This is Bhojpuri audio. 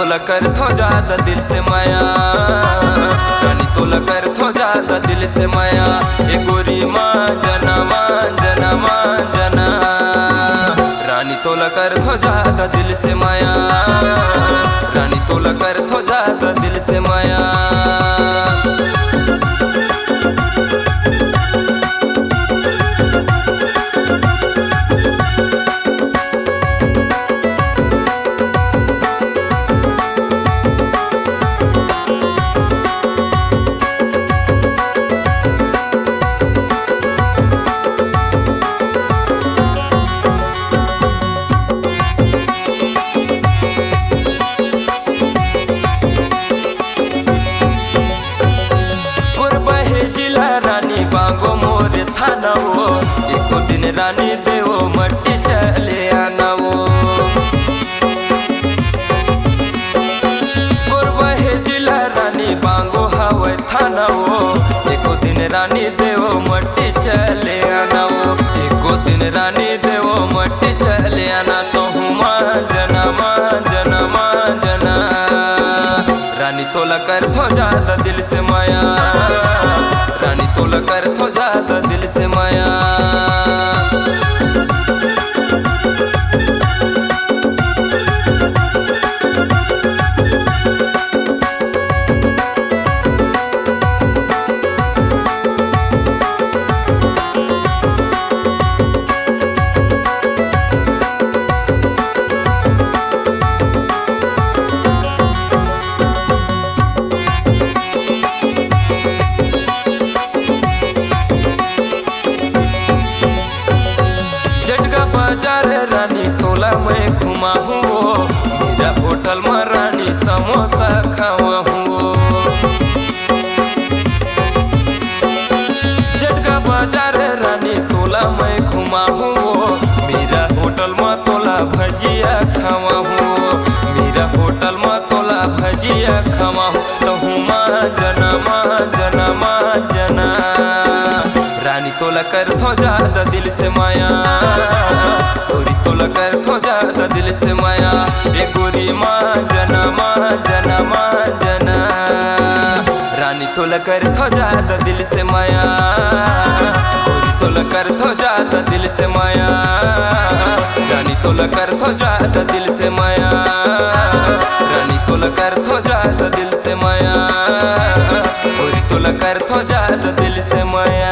तोला कर थो ज्यादा दिल से माया, रानी तोला कर थो ज्यादा दिल से माया। ए गोरी मांजना मांजना मांजना, रानी तोला कर थो ज्यादा दिल से माया, रानी तोला कर थो ज्यादा दिल से माया। बांगो मोर थाना वो एको दिन रानी देवो मट्टी चले आना वो। गोरबहे जिला रानी बांगो हवे थाना वो एको दिन रानी देवो मट्टी चले आना वो। एको दिन रानी देवो मट्टी चले आना तो हूँ मांजना मांजना मांजना, रानी तोला कर थो ज्यादा दिल से माया, रानी तोला कर थो ज्यादा दिल से माया। बाजार रानी तोला मैं घुमा हूँ वो, मेरा होटल में रानी समोसा खावा हूँ। जटका बाजार रानी तोला मैं घुमा हूँ वो, मेरा होटल में तोला भजिया खावा हूँ। मेरा होटल में तोला भजिया खावा हूँ तो हूँ मांजना मांजना मांजना, रानी तोला कर थो ज्यादा दिल से माया, गोरी तोला कर थो ज्यादा दिल से माया। ए गोरी मांजना मांजना मांजना, रानी तोला कर थो ज्यादा दिल से माया, गोरी तोला कर थो ज्यादा दिल से माया। रानी तोला कर थो ज्यादा दिल से माया, रानी तोला कर थो ज्यादा दिल से माया, गोरी तोला कर थो ज्यादा दिल से माया।